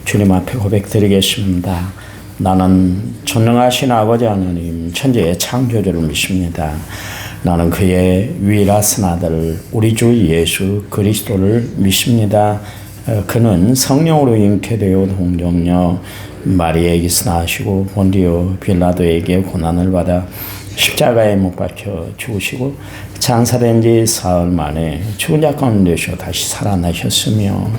주님 앞에 고백드리겠습니다. 나는 전능하신 아버지 하나님 천지의 창조주를 믿습니다. 나는 그의 유일하신 아들 우리 주 예수 그리스도를 믿습니다. 그는 성령으로 잉태되어 동정녀 마리아에게서 나시고 본디오 빌라도에게 고난을 받아 십자가에 못 박혀 죽으시고 장사된 지 사흘 만에 죽은 자 가운데서 다시 살아나셨으며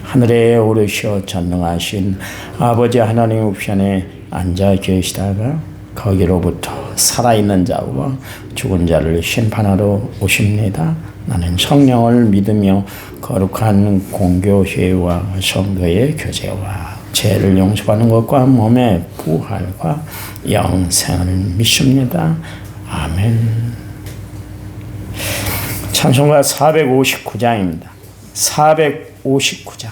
하늘에 오르셔 전능하신 아버지 하나님 우편에 앉아 계시다가 거기로부터 살아있는 자와 죽은 자를 심판하러 오십니다. 나는 성령을 믿으며 거룩한 공교회와 성도의 교제와 죄를 용서받는 것과 몸의 부활과 영생을 믿습니다. 아멘. 찬송가 459장입니다. 459장.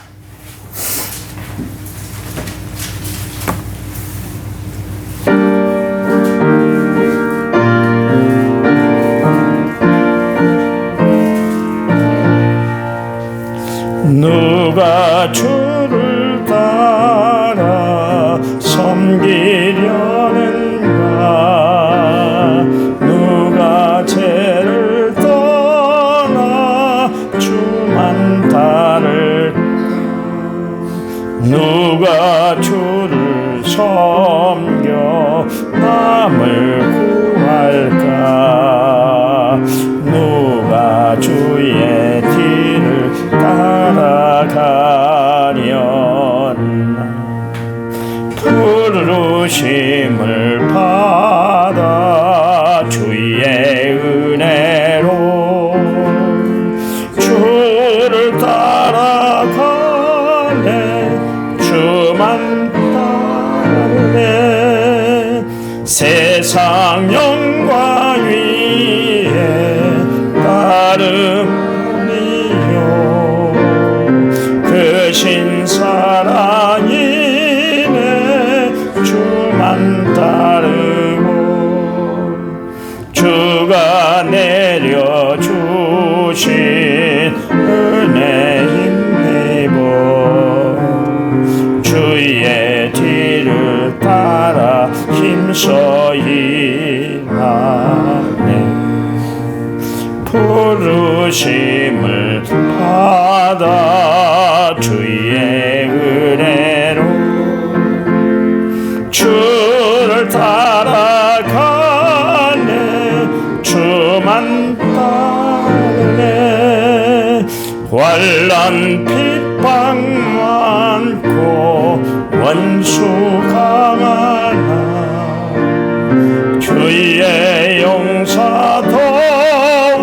누가 주를 따라 섬기려는가? 누가 죄를 떠나 주만 따를까? 누가 주를 섬겨 남을 구할까? 누가 주의 뒤를 따라가려나? 부르심을 받아 주의 은혜로 주를 따라가네. 주만 따르네. 세상 영광 위에 따름이요 그 신사랑이네. 주만 따르고 주가 내려주신 은혜 힘입어 주의 뒤를 따라 힘써 일하네. 부르심을 받아 주의 은혜로 주를 따라가네. 주만 따르네. 환난 핍박 많고 원수 강하나 주의 용사 더욱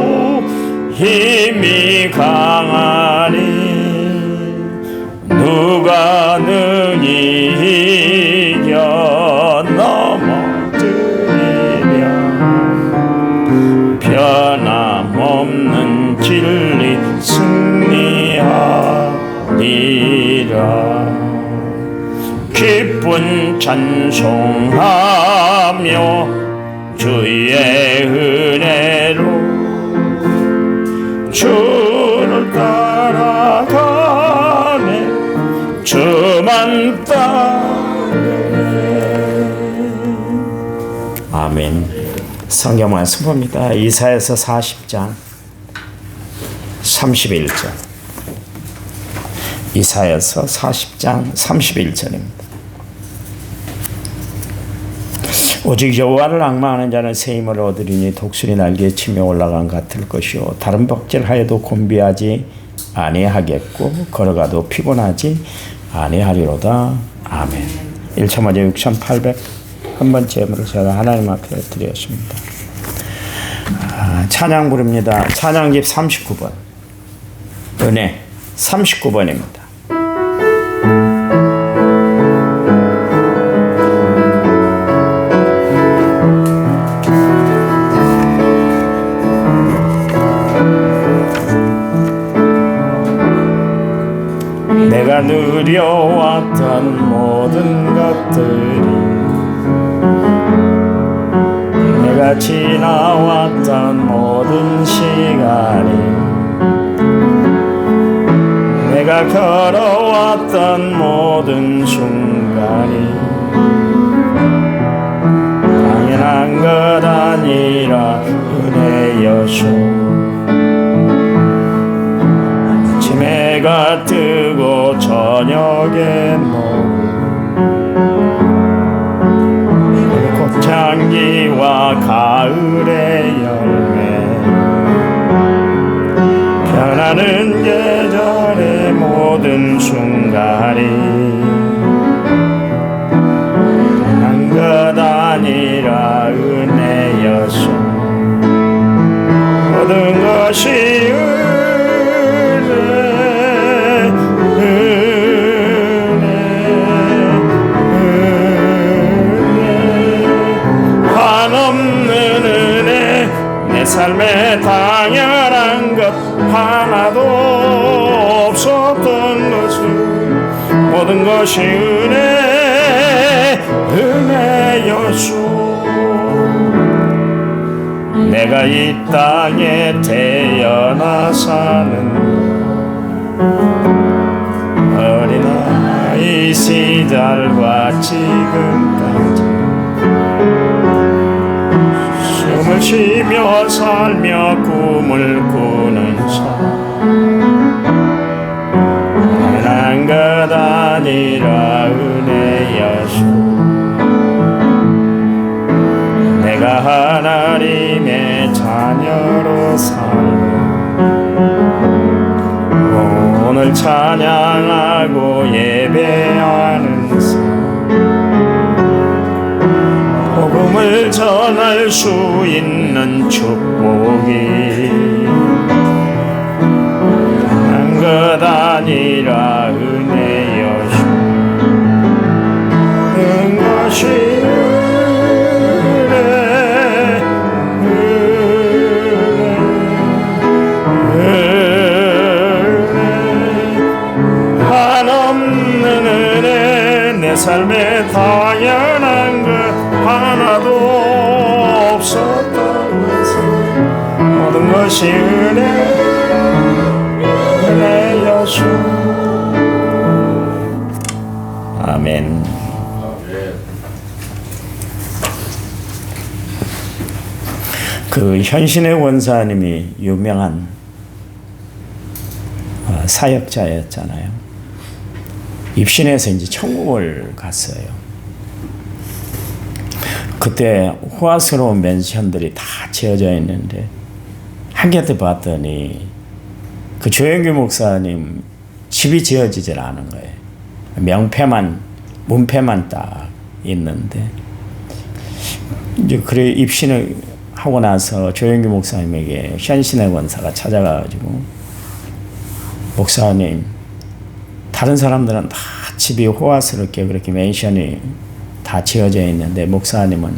힘이 강하니 누가 능히 이겨 넘어뜨리랴? 변함없는 진리 승리하리라. 기쁜 찬송하며 주의 은혜로 주를 따라가네. 주만 따르네. 아멘. 성경 말씀 봅니다. 이사야서 40장 31절. 이사야서 40장 31절입니다. 오직 여호와를 앙망하는 자는 새 힘을 얻으리니 독수리 날개에 치며 올라간 같을 것이요 다른 벅질하여도 곤비하지 아니하겠고 걸어가도 피곤하지 아니하리로다. 아멘. 1차 먼저 6,801번 제물을 제가 하나님 앞에 드렸습니다. 찬양 부릅니다. 찬양집 39번 은혜 39번입니다. 내가 누려왔던 모든 것들이 내가 지나왔던 모든 시간이 내가 걸어왔던 모든 순간이 당연한 것 아니라 은혜여서 아침에 해가 뜨고 저녁에 꽃향기와 가을의 열매 변하는 계절의 모든 순간이 한 것 아니라 은혜여서 모든 것이 내 삶에 당연한 것 하나도 없었던 것은 모든 것이 은혜였소. 내가 이 땅에 태어나 사는 어린아이 시절과 지금까지 숨을 쉬며 살며 꿈을 꾸는 당연한 것 아니라 은혜여서 내가 하나님의 자녀로 살고 오늘 찬양하고 예배하는 복음을 전할 수 있는 축복이 한 것 아니라 은혜여서 모든 것이 한없는 은혜 내 삶에 당연한 것 하나도 없었던 것은 모든 것이 은혜여서. 아멘. 그 현신의 원사님이 유명한 사역자였잖아요. 입신해서 이제 천국을 갔어요. 그때 호화스러운 맨션들이 다 지어져 있는데 한곁에 봤더니 그 조영규 목사님 집이 지어지질 않은 거예요. 문패만 딱 있는데 이제 그래 입신을 하고 나서 조영규 목사님에게 현신의 권사가 찾아가가지고 목사님 다른 사람들은 다 집이 호화스럽게 그렇게 맨션이 다 지어져 있는데 목사님은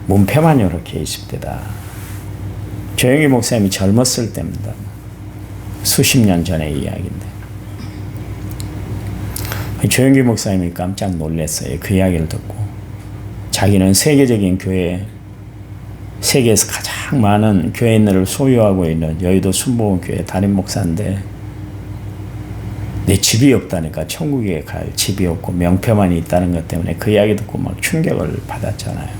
문패만 이렇게 있을 때다. 조영기 목사님이 젊었을 때입니다. 수십 년 전의 이야기인데 조영기 목사님이 깜짝 놀랐어요. 그 이야기를 듣고 자기는 세계적인 교회, 세계에서 가장 많은 교회인들을 소유하고 있는 여의도 순복음교회 담임 목사인데 내 집이 없다니까, 천국에 갈 집이 없고 명패만 있다는 것 때문에 그 이야기 듣고 막 충격을 받았잖아요.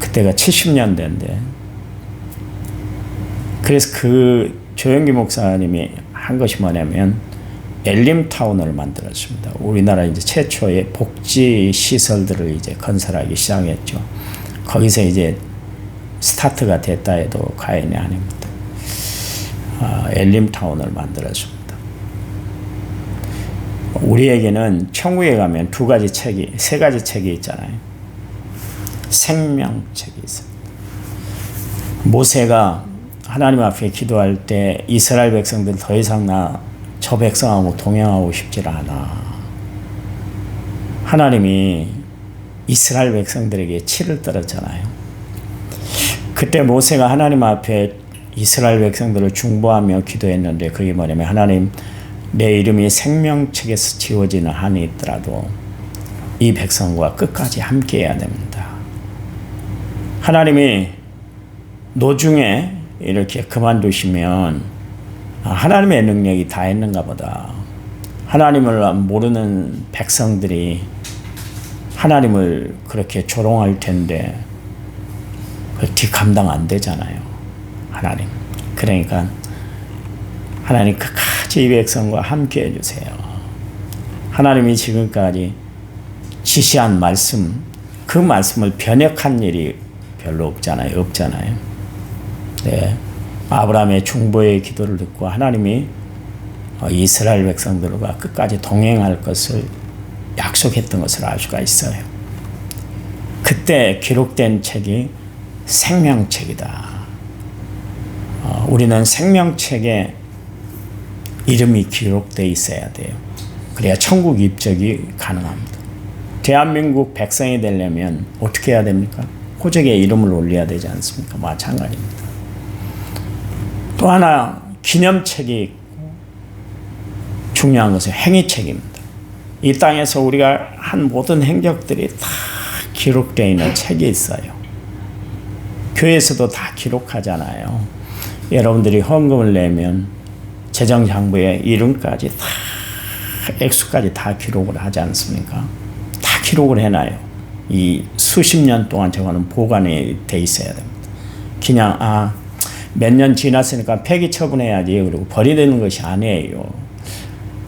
그때가 70년대인데 그래서 그 조영기 목사님이 한 것이 뭐냐면 엘림타운을 만들었습니다. 우리나라 이제 최초의 복지 시설들을 이제 건설하기 시작했죠. 거기서 이제 스타트가 됐다 해도 과언이 아닙니다. 엘림타운을 만들었습니다. 우리에게는 천국에 가면 세 가지 책이 있잖아요. 생명책이 있습니다. 모세가 하나님 앞에 기도할 때 이스라엘 백성들 더 이상 나 저 백성하고 동행하고 싶지 않아. 하나님이 이스라엘 백성들에게 치를 떨었잖아요. 그때 모세가 하나님 앞에 이스라엘 백성들을 중보하며 기도했는데 그게 뭐냐면 하나님 내 이름이 생명책에서 지워지는 한이 있더라도 이 백성과 끝까지 함께해야 됩니다. 하나님이 노중에 이렇게 그만두시면 하나님의 능력이 다 했는가 보다. 하나님을 모르는 백성들이 하나님을 그렇게 조롱할 텐데 그 뒤 감당 안 되잖아요. 하나님. 그러니까 하나님 끝까지 이 백성과 함께 해주세요. 하나님이 지금까지 지시한 말씀, 그 말씀을 변혁한 일이 별로 없잖아요. 네. 아브라함의 중보의 기도를 듣고 하나님이 이스라엘 백성들과 끝까지 동행할 것을 약속했던 것을 알 수가 있어요. 그때 기록된 책이 생명책이다. 우리는 생명책에 이름이 기록되어 있어야 돼요. 그래야 천국 입적이 가능합니다. 대한민국 백성이 되려면 어떻게 해야 됩니까? 호적에 이름을 올려야 되지 않습니까? 마찬가지입니다. 또 하나 기념책이 있고 중요한 것은 행위책입니다. 이 땅에서 우리가 한 모든 행적들이 다 기록되어 있는 책이 있어요. 교회에서도 다 기록하잖아요. 여러분들이 헌금을 내면 재정장부에 이름까지 다 액수까지 다 기록을 하지 않습니까? 다 기록을 해놔요. 이 수십 년 동안 저거는 보관이 돼 있어야 됩니다. 그냥 몇 년 지났으니까 폐기 처분해야지 그리고 버리는 것이 아니에요.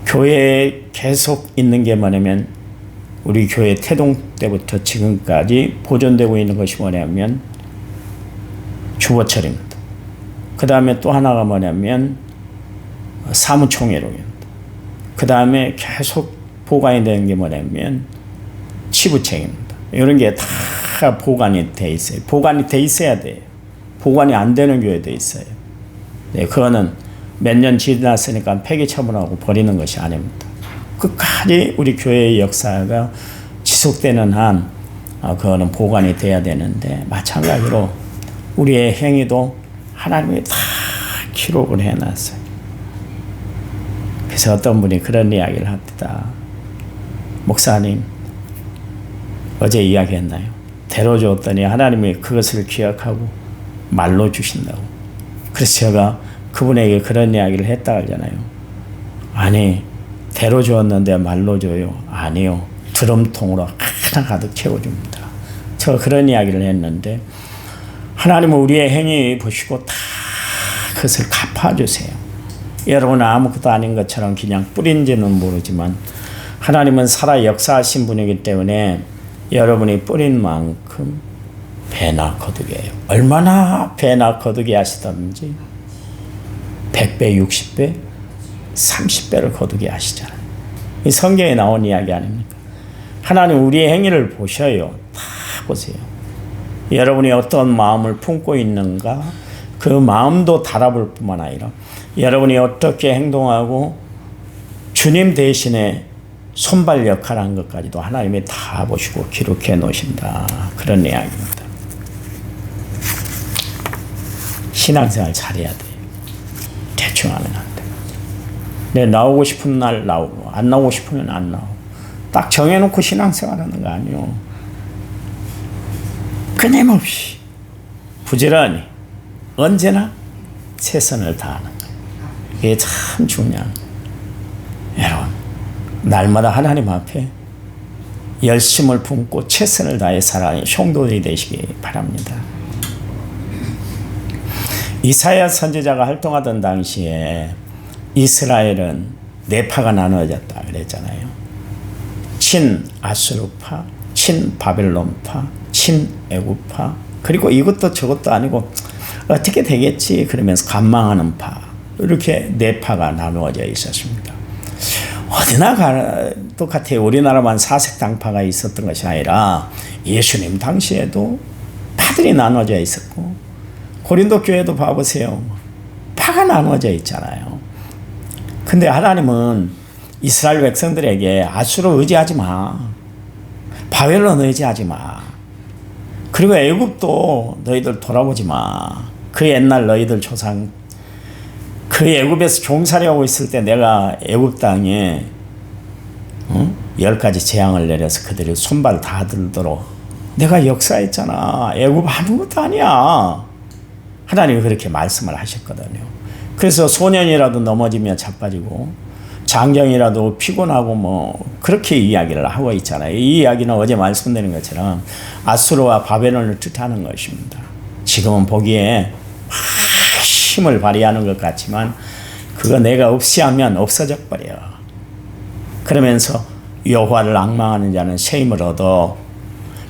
교회에 계속 있는 게 뭐냐면 우리 교회 태동 때부터 지금까지 보존되고 있는 것이 뭐냐면 주보철입니다. 그 다음에 또 하나가 뭐냐면 사무총회록입니다. 그 다음에 계속 보관이 되는 게 뭐냐면 치부책입니다. 이런 게 다 보관이 돼 있어요. 보관이 돼 있어야 돼요. 보관이 안 되는 교회도 있어요. 네, 그거는 몇 년 지났으니까 폐기 처분하고 버리는 것이 아닙니다. 끝까지 우리 교회의 역사가 지속되는 한 그거는 보관이 돼야 되는데 마찬가지로 우리의 행위도 하나님이 다 기록을 해놨어요. 그래서 어떤 분이 그런 이야기를 합니다. 목사님, 어제 이야기했나요? 대로 줬더니 하나님이 그것을 기억하고 말로 주신다고. 그래서 제가 그분에게 그런 이야기를 했다 하잖아요. 아니, 대로 주었는데 말로 줘요? 아니요. 드럼통으로 하나 가득 채워줍니다. 제가 그런 이야기를 했는데 하나님은 우리의 행위 보시고 다 그것을 갚아주세요. 여러분은 아무것도 아닌 것처럼 그냥 뿌린지는 모르지만 하나님은 살아 역사하신 분이기 때문에 여러분이 뿌린 만큼 배나 거두게요. 얼마나 배나 거두게 하시던지 100배, 60배, 30배를 거두게 하시잖아요. 이 성경에 나온 이야기 아닙니까? 하나님 우리의 행위를 보셔요. 다 보세요. 여러분이 어떤 마음을 품고 있는가 그 마음도 달아볼 뿐만 아니라 여러분이 어떻게 행동하고 주님 대신에 손발 역할을 한 것까지도 하나님이 다 보시고 기록해 놓으신다. 그런 이야기입니다. 신앙생활 잘해야 돼요. 대충 하면 안 돼요. 내 나오고 싶은 날 나오고 안 나오고 싶으면 안 나오고 딱 정해놓고 신앙생활 하는 거 아니에요. 끊임없이 부지런히 언제나 최선을 다하는 거예요. 이게 참 중요한 거예요. 여러분 날마다 하나님 앞에 열심을 품고 최선을 다해 살아가는 성도들이 되시기 바랍니다. 이사야 선지자가 활동하던 당시에 이스라엘은 네 파가 나누어졌다 그랬잖아요. 친아수르파, 친바벨론파, 친애굽파, 그리고 이것도 저것도 아니고 어떻게 되겠지 그러면서 간망하는 파, 이렇게 네 파가 나누어져 있었습니다. 어디나 똑같아요. 우리나라만 사색당파가 있었던 것이 아니라 예수님 당시에도 파들이 나눠져 있었고 고린도 교회도 봐보세요. 파가 나눠져 있잖아요. 근데 하나님은 이스라엘 백성들에게 아수르 의지하지 마. 바벨론 의지하지 마. 그리고 애굽도 너희들 돌아보지 마. 그 옛날 너희들 조상 그 애굽에서 종살이하고 있을 때 내가 애굽 땅에 10가지 재앙을 내려서 그들이 손발 다 들도록 내가 역사했잖아. 애굽 아무것도 아니야. 하나님이 그렇게 말씀을 하셨거든요. 그래서 소년이라도 넘어지면 자빠지고 장정이라도 피곤하고 뭐 그렇게 이야기를 하고 있잖아요. 이 이야기는 어제 말씀드린 것처럼 아수르와 바벨론을 뜻하는 것입니다. 지금은 보기에 막 힘을 발휘하는 것 같지만 그거 내가 없이 하면 없어져 버려. 그러면서 여호와를 앙망하는 자는 새 힘을 얻어.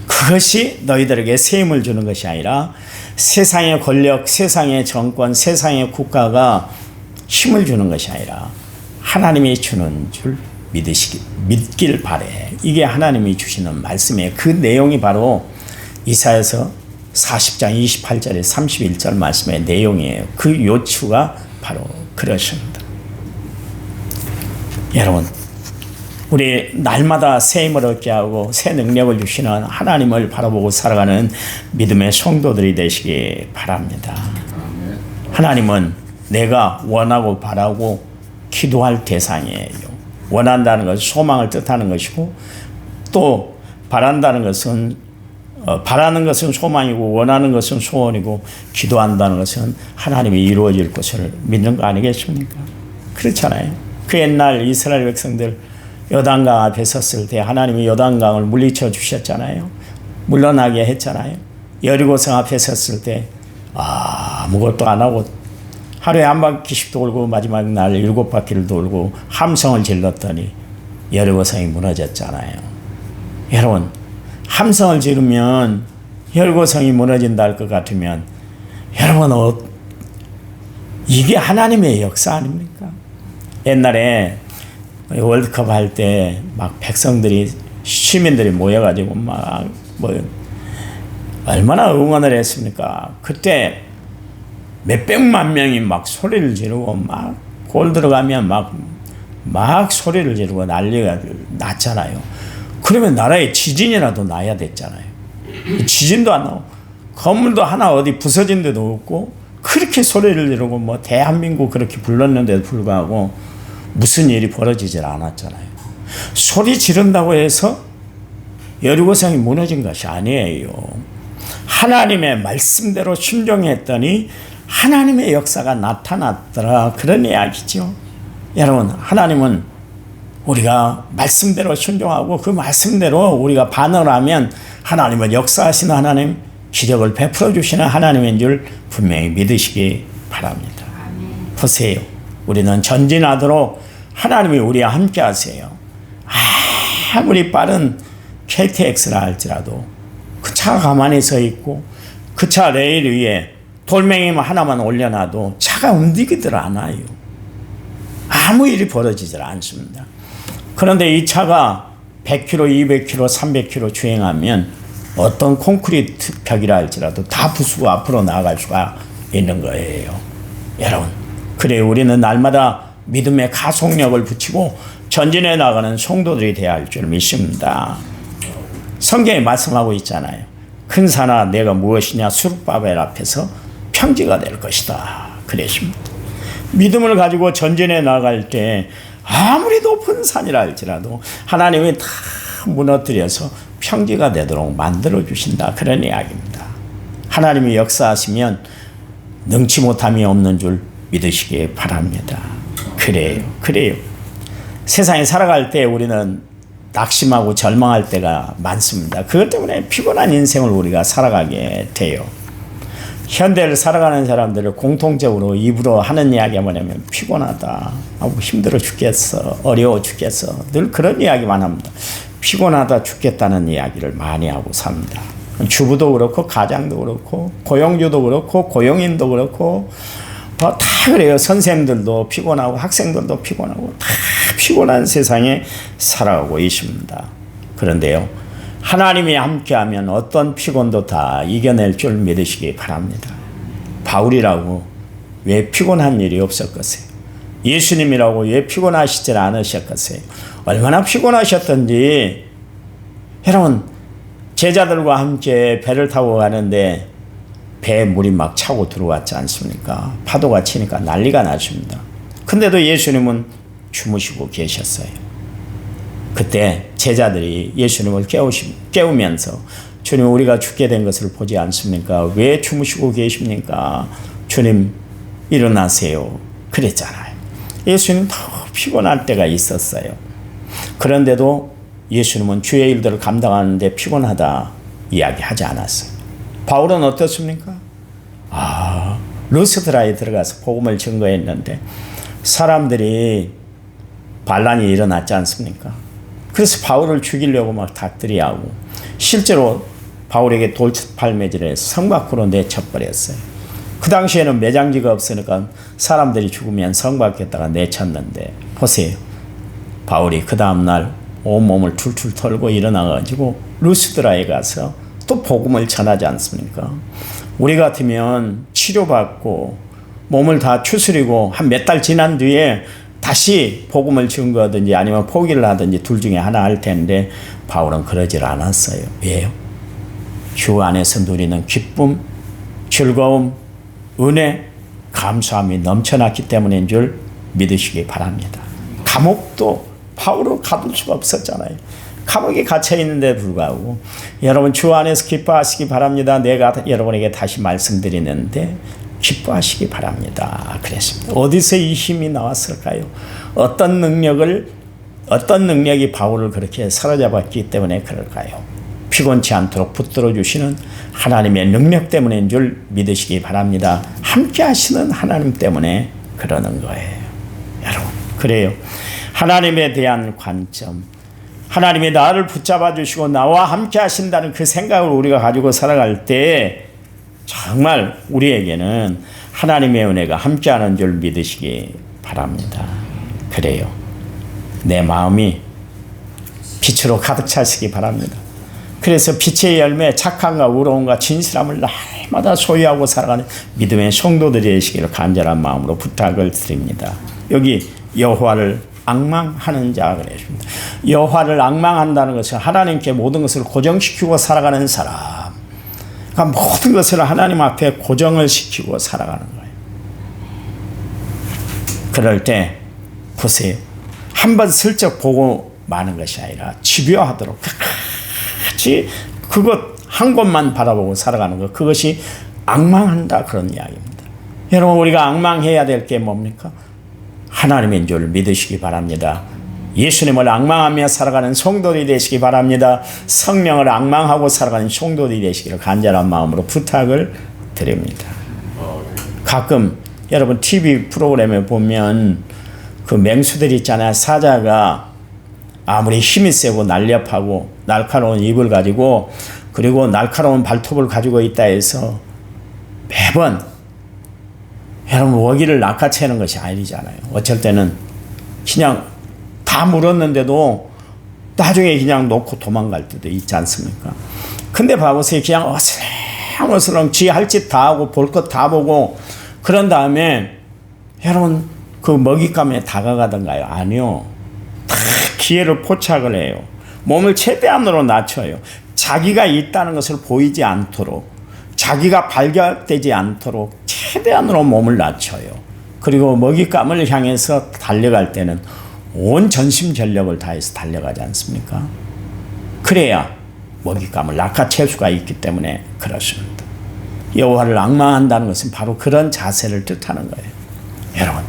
그것이 너희들에게 새 힘을 주는 것이 아니라 세상의 권력, 세상의 정권, 세상의 국가가 힘을 주는 것이 아니라 하나님이 주는 줄 믿길 바래. 이게 하나님이 주시는 말씀이에요. 그 내용이 바로 이사야서 40장 28절에 31절 말씀의 내용이에요. 그 요추가 바로 그러십니다. 여러분, 우리 날마다 새 힘을 얻게 하고 새 능력을 주시는 하나님을 바라보고 살아가는 믿음의 성도들이 되시기 바랍니다. 하나님은 내가 원하고 바라고 기도할 대상이에요. 원한다는 것은 소망을 뜻하는 것이고 또 바란다는 것은 바라는 것은 소망이고 원하는 것은 소원이고 기도한다는 것은 하나님이 이루어질 것을 믿는 거 아니겠습니까? 그렇잖아요. 그 옛날 이스라엘 백성들 요단강 앞에 섰을 때 하나님이 요단강을 물리쳐 주셨잖아요. 물러나게 했잖아요. 여리고성 앞에 섰을 때 아무것도 안 하고 하루에 한 바퀴씩 돌고 마지막 날 7바퀴를 돌고 함성을 질렀더니 여리고성이 무너졌잖아요. 여러분, 함성을 지르면 여리고성이 무너진다 할 것 같으면 여러분, 이게 하나님의 역사 아닙니까? 옛날에 월드컵 할 때 막 백성들이 시민들이 모여가지고 막 얼마나 응원을 했습니까? 그때 몇백만 명이 막 소리를 지르고 막 골 들어가면 막 소리를 지르고 난리가 났잖아요. 그러면 나라에 지진이라도 나야 됐잖아요. 지진도 안 나고 건물도 하나 어디 부서진 데도 없고 그렇게 소리를 지르고 뭐 대한민국 그렇게 불렀는데도 불구하고 무슨 일이 벌어지질 않았잖아요. 소리 지른다고 해서 여리고성이 무너진 것이 아니에요. 하나님의 말씀대로 순종했더니 하나님의 역사가 나타났더라. 그런 이야기죠. 여러분, 하나님은 우리가 말씀대로 순종하고 그 말씀대로 우리가 반응을 하면 하나님은 역사하시는 하나님, 기적을 베풀어 주시는 하나님인 줄 분명히 믿으시기 바랍니다. 보세요. 우리는 전진하도록 하나님이 우리와 함께 하세요. 아무리 빠른 KTX라 할지라도 그 차가 가만히 서 있고 그 차 레일 위에 돌멩이 하나만 올려놔도 차가 움직이질 않아요. 아무 일이 벌어지질 않습니다. 그런데 이 차가 100km, 200km, 300km 주행하면 어떤 콘크리트 벽이라 할지라도 다 부수고 앞으로 나아갈 수가 있는 거예요. 여러분, 그래 우리는 날마다 믿음의 가속력을 붙이고 전진해 나가는 성도들이 되어야 할 줄 믿습니다. 성경에 말씀하고 있잖아요. 큰 산아 내가 무엇이냐 수룹바벨 앞에서 평지가 될 것이다. 그랬습니다. 믿음을 가지고 전진해 나갈 때 아무리 높은 산이라 할지라도 하나님이 다 무너뜨려서 평지가 되도록 만들어 주신다. 그런 이야기입니다. 하나님이 역사하시면 능치 못함이 없는 줄 믿으시기 바랍니다. 그래요. 세상에 살아갈 때 우리는 낙심하고 절망할 때가 많습니다. 그것 때문에 피곤한 인생을 우리가 살아가게 돼요. 현대를 살아가는 사람들을 공통적으로 입으로 하는 이야기가 뭐냐면 피곤하다, 힘들어 죽겠어, 어려워 죽겠어, 늘 그런 이야기만 합니다. 피곤하다 죽겠다는 이야기를 많이 하고 삽니다. 주부도 그렇고 가장도 그렇고 고용주도 그렇고 고용인도 그렇고 다 그래요. 선생님들도 피곤하고 학생들도 피곤하고 다 피곤한 세상에 살아가고 있습니다. 그런데요, 하나님이 함께하면 어떤 피곤도 다 이겨낼 줄 믿으시기 바랍니다. 바울이라고 왜 피곤한 일이 없었겠어요? 예수님이라고 왜 피곤하시질 않으셨겠어요? 얼마나 피곤하셨던지. 여러분, 제자들과 함께 배를 타고 가는데 배에 물이 막 차고 들어왔지 않습니까? 파도가 치니까 난리가 났습니다. 근데도 예수님은 주무시고 계셨어요. 그때 제자들이 예수님을 깨우면서 주님, 우리가 죽게 된 것을 보지 않습니까? 왜 주무시고 계십니까? 주님, 일어나세요. 그랬잖아요. 예수님 더 피곤할 때가 있었어요. 그런데도 예수님은 주의 일들을 감당하는데 피곤하다 이야기하지 않았어요. 바울은 어떻습니까? 루스드라에 들어가서 복음을 증거했는데 사람들이 반란이 일어났지 않습니까? 그래서 바울을 죽이려고 막 닭들이 하고 실제로 바울에게 돌팔매질을 해서 성 밖으로 내쳐버렸어요. 그 당시에는 매장지가 없으니까 사람들이 죽으면 성 밖에다가 내쳤는데 보세요. 바울이 그 다음날 온몸을 툴툴 털고 일어나가지고 루스드라에 가서 또 복음을 전하지 않습니까? 우리 같으면 치료받고 몸을 다 추스리고 한 몇 달 지난 뒤에 다시 복음을 증거하든지 아니면 포기를 하든지 둘 중에 하나 할 텐데 바울은 그러질 않았어요. 왜요? 주 안에서 누리는 기쁨, 즐거움, 은혜, 감사함이 넘쳐났기 때문인 줄 믿으시기 바랍니다. 감옥도 바울을 가둘 수가 없었잖아요. 감옥에 갇혀 있는데 불구하고 여러분 주 안에서 기뻐하시기 바랍니다. 내가 여러분에게 다시 말씀드리는데 기뻐하시기 바랍니다. 그랬습니다. 어디서 이 힘이 나왔을까요? 어떤 능력이 바울을 그렇게 사로잡았기 때문에 그럴까요? 피곤치 않도록 붙들어 주시는 하나님의 능력 때문인 줄 믿으시기 바랍니다. 함께 하시는 하나님 때문에 그러는 거예요. 여러분, 그래요. 하나님에 대한 관점, 하나님이 나를 붙잡아 주시고 나와 함께 하신다는 그 생각을 우리가 가지고 살아갈 때 정말 우리에게는 하나님의 은혜가 함께하는 줄 믿으시기 바랍니다. 그래요. 내 마음이 빛으로 가득 차시기 바랍니다. 그래서 빛의 열매, 착함과 의로움과 진실함을 날마다 소유하고 살아가는 믿음의 성도들이 되시기를 간절한 마음으로 부탁을 드립니다. 여기 여호와를 앙망하는 자 그랬습니다. 여호와를 앙망한다는 것은 하나님께 모든 것을 고정시키고 살아가는 사람. 그러니까 모든 것을 하나님 앞에 고정을 시키고 살아가는 거예요. 그럴 때 보세요. 한번 슬쩍 보고 마는 것이 아니라 집요하도록 같이 그것 한 곳만 바라보고 살아가는 것, 그것이 앙망한다 그런 이야기입니다. 여러분, 우리가 앙망해야 될 게 뭡니까? 하나님인 줄 믿으시기 바랍니다. 예수님을 앙망하며 살아가는 성도들이 되시기 바랍니다. 성령을 앙망하고 살아가는 성도들이 되시기를 간절한 마음으로 부탁을 드립니다. 가끔 여러분 TV 프로그램에 보면 그 맹수들 있잖아요. 사자가 아무리 힘이 세고 날렵하고 날카로운 입을 가지고 그리고 날카로운 발톱을 가지고 있다 해서 매번 여러분 먹이를 낚아채는 것이 아니잖아요. 어쩔 때는 그냥 다 물었는데도 나중에 그냥 놓고 도망갈 때도 있지 않습니까? 근데 봐보세요. 그냥 어슬렁어슬렁 지 할 짓 다 하고 볼 것 다 보고 그런 다음에 여러분 그 먹잇감에 다가가던가요? 아니요. 다 기회를 포착을 해요. 몸을 최대한으로 낮춰요. 자기가 있다는 것을 보이지 않도록, 자기가 발견되지 않도록 최대한으로 몸을 낮춰요. 그리고 먹잇감을 향해서 달려갈 때는 온 전심전력을 다해서 달려가지 않습니까? 그래야 먹잇감을 낚아챌 수가 있기 때문에 그렇습니다. 여호와를 앙망한다는 것은 바로 그런 자세를 뜻하는 거예요. 여러분,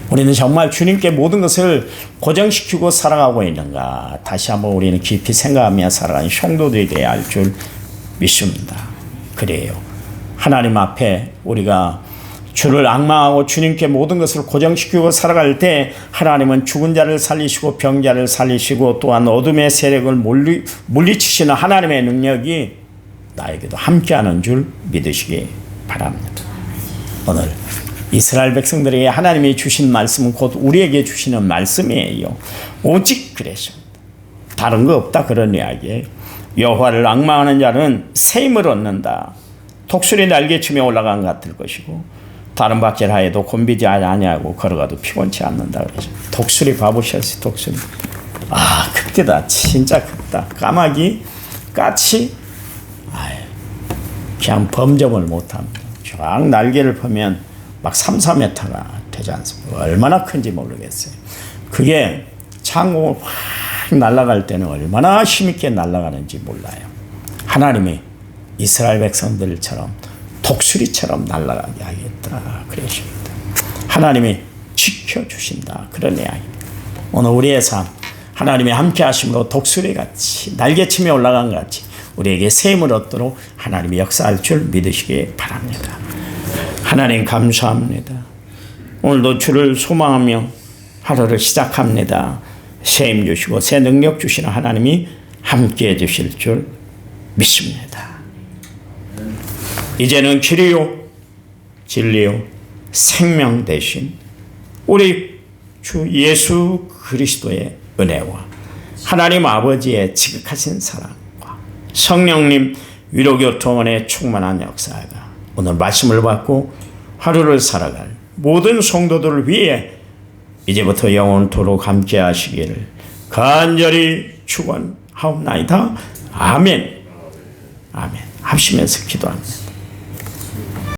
우리는 정말 주님께 모든 것을 고정시키고 살아가고 있는가? 다시 한번 우리는 깊이 생각하며 살아가는 성도들이 되어야 할 줄 믿습니다. 그래요. 하나님 앞에 우리가 주를 앙망하고 주님께 모든 것을 고정시키고 살아갈 때 하나님은 죽은 자를 살리시고 병자를 살리시고 또한 어둠의 세력을 물리치시는 하나님의 능력이 나에게도 함께하는 줄 믿으시기 바랍니다. 오늘 이스라엘 백성들에게 하나님이 주신 말씀은 곧 우리에게 주시는 말씀이에요. 오직 그랬습니다. 다른 거 없다 그런 이야기예요. 여호와를 앙망하는 자는 새 힘을 얻는다. 독수리 날개치며 올라간 것 같을 것이고 다른 박질하여도 곤비지 아니하고 걸어가도 피곤치 않는다 그러죠. 독수리 봐보셨어요? 독수리. 아, 크다. 진짜 크다. 까마귀, 까치, 그냥 범접을 못합니다. 쫙 날개를 펴면 막 3, 4m가 되지 않습니까? 얼마나 큰지 모르겠어요. 그게 창공을 확 날아갈 때는 얼마나 힘있게 날아가는지 몰라요. 하나님이 이스라엘 백성들처럼 독수리처럼 날아가게 하겠다 그러십니다. 하나님이 지켜주신다 그런 이야기입니다. 오늘 우리의 삶 하나님이 함께 하심으로 독수리같이 날개치며 올라간 것 같이 우리에게 셈을 얻도록 하나님이 역사할 줄 믿으시기 바랍니다. 하나님 감사합니다. 오늘도 주를 소망하며 하루를 시작합니다. 셈 주시고 새 능력 주시는 하나님이 함께해 주실 줄 믿습니다. 이제는 길이요 진리요 생명 되신 우리 주 예수 그리스도의 은혜와 하나님 아버지의 지극하신 사랑과 성령님 위로교통원의 충만한 역사가 오늘 말씀을 받고 하루를 살아갈 모든 성도들을 위해 이제부터 영원토록 함께 하시기를 간절히 축원하옵나이다. 아멘. 아멘. 합심해서 기도합니다.